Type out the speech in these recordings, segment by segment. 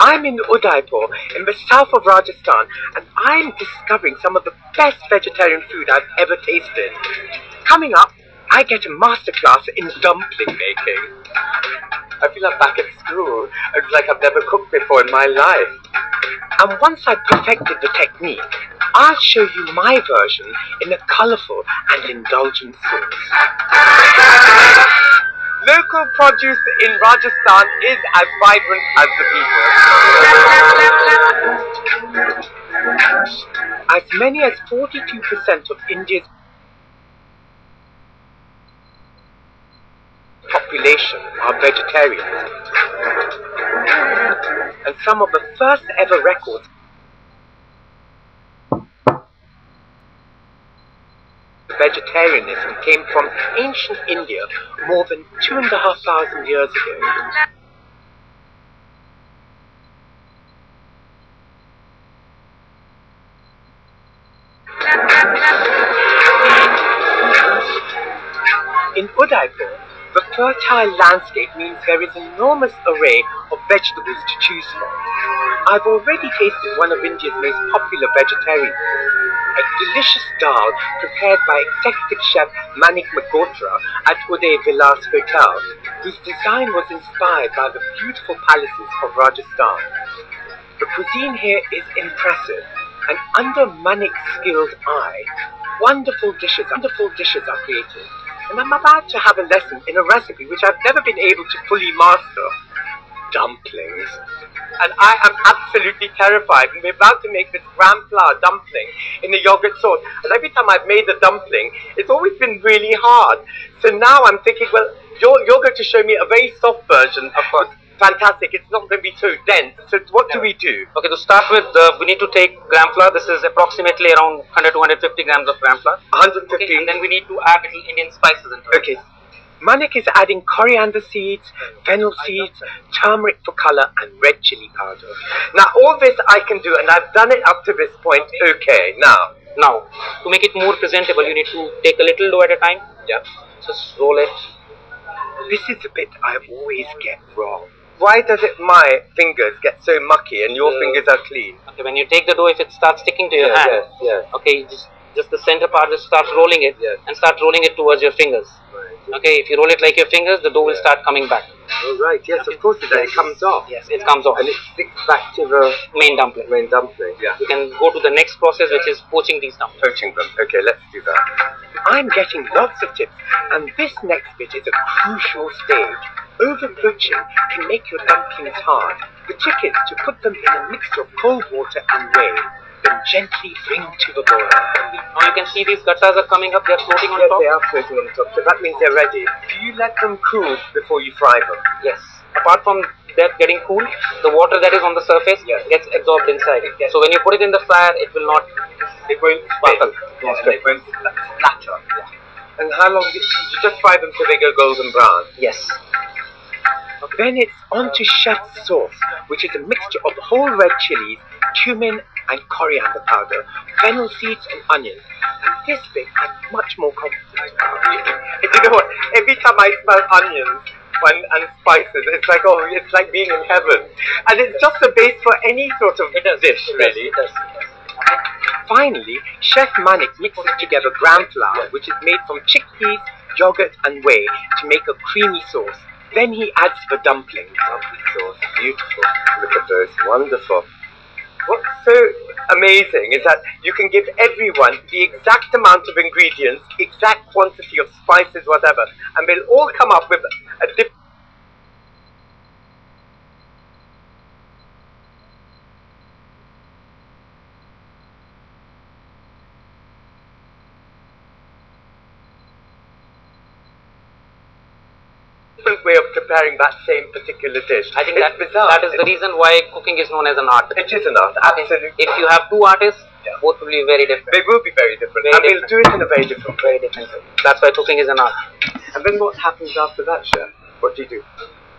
I'm in Udaipur, in the south of Rajasthan, and I'm discovering some of the best vegetarian food I've ever tasted. Coming up, I get a masterclass in dumpling making. I feel I'm back at school. It's like I've never cooked before in my life. And once I've perfected the technique, I'll show you my version in a colourful and indulgent sauce. Local produce in Rajasthan is as vibrant as the people. As many as 42% of India's population are vegetarians. And some of the first ever records vegetarianism came from ancient India more than 2,500 years ago. In Udaipur, the fertile landscape means there is an enormous array of vegetables to choose from. I've already tasted one of India's most popular vegetarian foods, a delicious dal prepared by executive chef Manik Magotra at Uday Vilas Hotel, whose design was inspired by the beautiful palaces of Rajasthan. The cuisine here is impressive, and under Manik's skilled eye, wonderful dishes are created. And I'm about to have a lesson in a recipe which I've never been able to fully master. Dumplings. And I am absolutely terrified. And we're about to make this gram flour dumpling in a yogurt sauce. And every time I've made the dumpling, it's always been really hard. So now I'm thinking, well, you're going to show me a very soft version of what. Fantastic, it's not going to be so dense. So what do we do? Okay, to start with, we need to take gram flour. This is approximately around 100 to 150 grams of gram flour. 150. Okay, and then we need to add little Indian spices into it. Okay. Manik is adding coriander seeds, fennel seeds, turmeric for color, and red chili powder. Now all this I can do, and I've done it up to this point. Okay, now to make it more presentable, you need to take a little dough at a time. Yeah. Just roll it. This is the bit I always get wrong. Why does my fingers get so mucky and your fingers are clean? Okay, when you take the dough, if it starts sticking to your hand, okay, just the center part, just start rolling it and start rolling it towards your fingers. Right. Okay, if you roll it like your fingers, the dough will start coming back. Oh, right, yes, okay. Of course it does. It comes off. Yes, it comes off. And it sticks back to the main dumpling. Yeah. You can go to the next process, which is poaching these dumplings. Poaching them. Okay, let's do that. I'm getting lots of tips, and this next bit is a crucial stage. Over-poaching can make your dumplings hard. The trick is to put them in a mixture of cold water and whey, then gently bring to the boil. Now you can see these gattas are coming up, they're floating on top. Yes, they are floating on top, so that means they're ready. Do you let them cool before you fry them? Yes. Apart from that getting cool, the water that is on the surface gets absorbed inside. So when you put it in the fryer, it will not... It won't sparkle. Yes, it won't splatter. Yeah. And how long... You just fry them till they go golden brown? Yes. Then it's on to chef's sauce, which is a mixture of whole red chilies, cumin and coriander powder, fennel seeds and onions. And this bit I'm much more confident about. You know what? Every time I smell onions and spices, it's like, oh, it's like being in heaven. And it's just the base for any sort of dish, really. It does. Finally, Chef Manik mixes together gram flour, which is made from chickpeas, yogurt and whey to make a creamy sauce. Then he adds the dumplings. Dumpling sauce, beautiful. Look at those, wonderful. What's so amazing is that you can give everyone the exact amount of ingredients, exact quantity of spices, whatever, and they'll all come up with a different... way of preparing that same particular dish. I think it's bizarre. That is the reason why cooking is known as an art. It is an art, absolutely. If you have two artists, both will be very different. They will be very different. And they'll do it in a very different way. That's why cooking is an art. And then what happens after that, Chef? What do you do?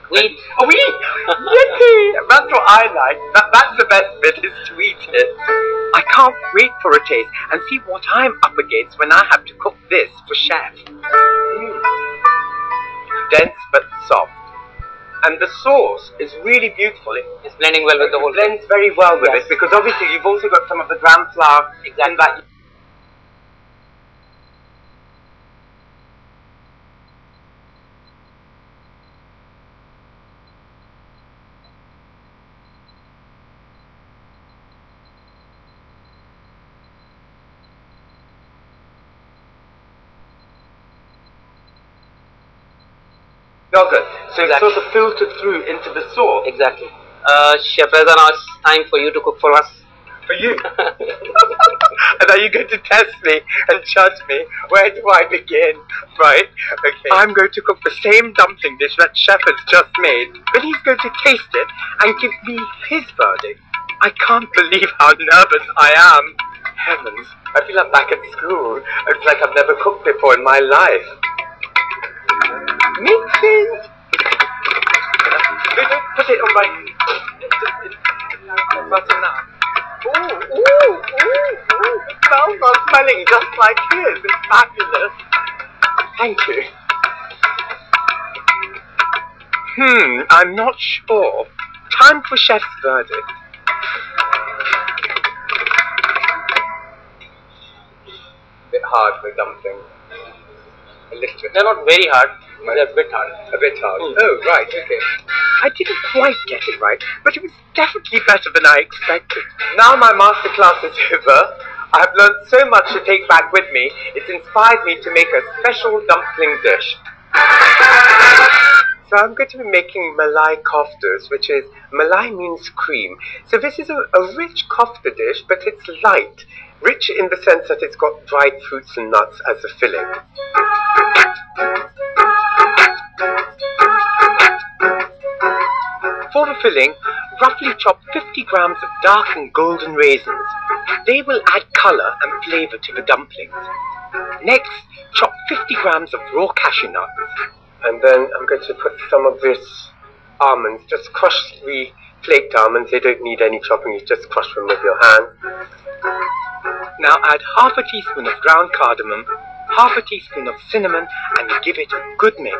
We eat. Oh, we eat! Yippee! That's what I like. That's the best bit, is to eat it. I can't wait for a taste and see what I'm up against when I have to cook this for Chef. Dense but soft. And the sauce is really beautiful. It's blending well with the whole blends very well with it, because obviously you've also got some of the gram flour in that. Yogurt. So it's sort of filtered through into the sauce. Exactly. Chef Reza, now it's time for you to cook for us. For you? And are you going to test me and judge me? Where do I begin? Right? Okay. I'm going to cook the same dumpling dish that Chef has just made. But he's going to taste it and give me his verdict. I can't believe how nervous I am. Heavens, I feel I'm back at school. It's like I've never cooked before in my life. Mixing! Put it on my... Butter now. Ooh, ooh, ooh, ooh. It smells not smelling just like his. It's fabulous. Thank you. I'm not sure. Time for Chef's verdict. Bit hard for dumplings. A little bit. They're not very hard. They're a bit hard. A bit hard. Oh, right, okay. I didn't quite get it right, but it was definitely better than I expected. Now my masterclass is over. I have learned so much to take back with me. It's inspired me to make a special dumpling dish. So I'm going to be making Malai Koftas, which is, Malai means cream. So this is a rich kofta dish, but it's light. Rich in the sense that it's got dried fruits and nuts as a filling. For the filling, roughly chop 50 grams of dark and golden raisins. They will add colour and flavour to the dumplings. Next, chop 50 grams of raw cashew nuts. And then I'm going to put some of this almonds. Just crush the flaked almonds. They don't need any chopping. You just crush them with your hand. Now add half a teaspoon of ground cardamom, half a teaspoon of cinnamon, and give it a good mix.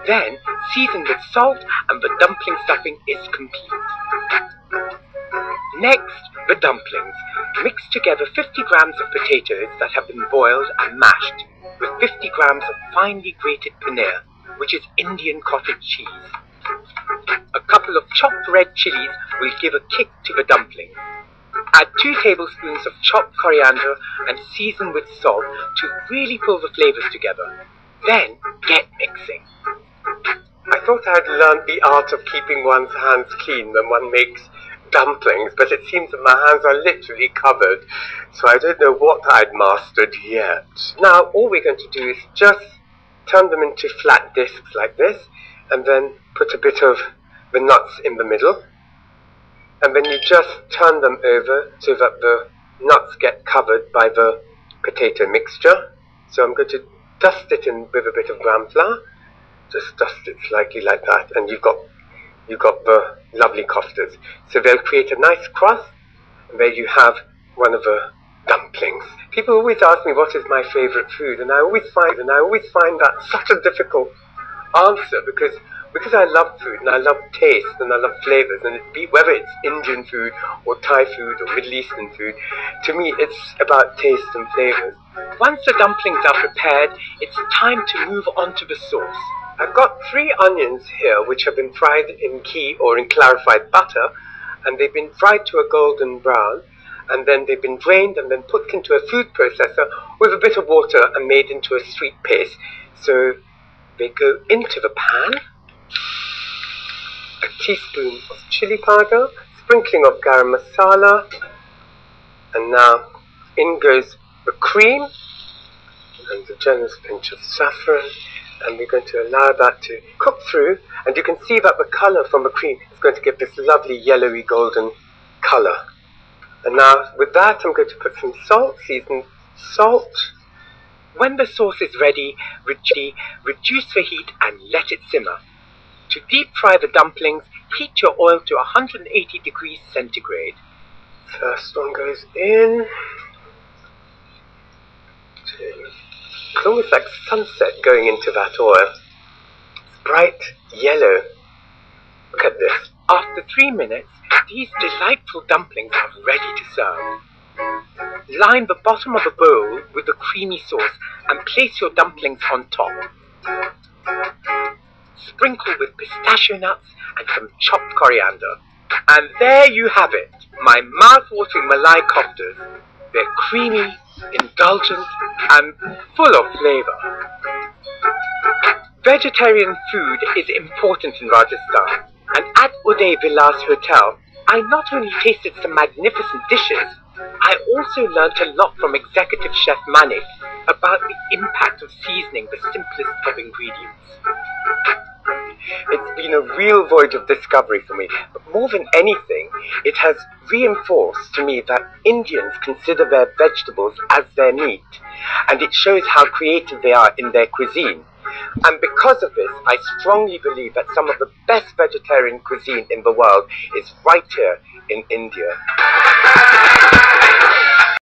Then season with salt and the dumpling stuffing is complete. Next, the dumplings. Mix together 50 grams of potatoes that have been boiled and mashed with 50 grams of finely grated paneer, which is Indian cottage cheese. A couple of chopped red chilies will give a kick to the dumplings. Add 2 tablespoons of chopped coriander and season with salt to really pull the flavors together. Then get mixing. I thought I'd learned the art of keeping one's hands clean when one makes dumplings, but it seems that my hands are literally covered, so I don't know what I'd mastered yet. Now all we're going to do is just turn them into flat discs like this, and then put a bit of the nuts in the middle, and then you just turn them over so that the nuts get covered by the potato mixture. So I'm going to dust it in with a bit of gram flour. Just dust it slightly like that, and you've got the lovely koftas. So they'll create a nice crust, and there you have one of the dumplings. People always ask me what is my favorite food, and I always find that such a difficult answer because I love food and I love taste and I love flavors, and whether it's Indian food or Thai food or Middle Eastern food, to me it's about taste and flavors. Once the dumplings are prepared, it's time to move on to the sauce. I've got 3 onions here which have been fried in ghee or in clarified butter, and they've been fried to a golden brown, and then they've been drained and then put into a food processor with a bit of water and made into a sweet paste. So they go into the pan. A teaspoon of chili powder, sprinkling of garam masala, and now in goes the cream and a generous pinch of saffron, and we're going to allow that to cook through, and you can see that the colour from the cream is going to give this lovely yellowy golden colour. And now with that I'm going to put some salt, seasoned salt. When the sauce is ready, reduce the heat and let it simmer. To deep fry the dumplings, heat your oil to 180 degrees centigrade. First one goes in. It's almost like sunset going into that oil. It's bright yellow After 3 minutes, these delightful dumplings are ready to serve. Line the bottom of the bowl with the creamy sauce and place your dumplings on top. Sprinkle with pistachio nuts and some chopped coriander. And there you have it, my mouth-watering Malai Koftas. They're creamy, indulgent, and full of flavor. Vegetarian food is important in Rajasthan, and at Uday Vilas Hotel, I not only tasted some magnificent dishes, I also learnt a lot from Executive Chef Manik about the impact of seasoning the simplest of ingredients. It's been a real voyage of discovery for me, but more than anything, it has reinforced to me that Indians consider their vegetables as their meat, and it shows how creative they are in their cuisine. And because of this, I strongly believe that some of the best vegetarian cuisine in the world is right here in India.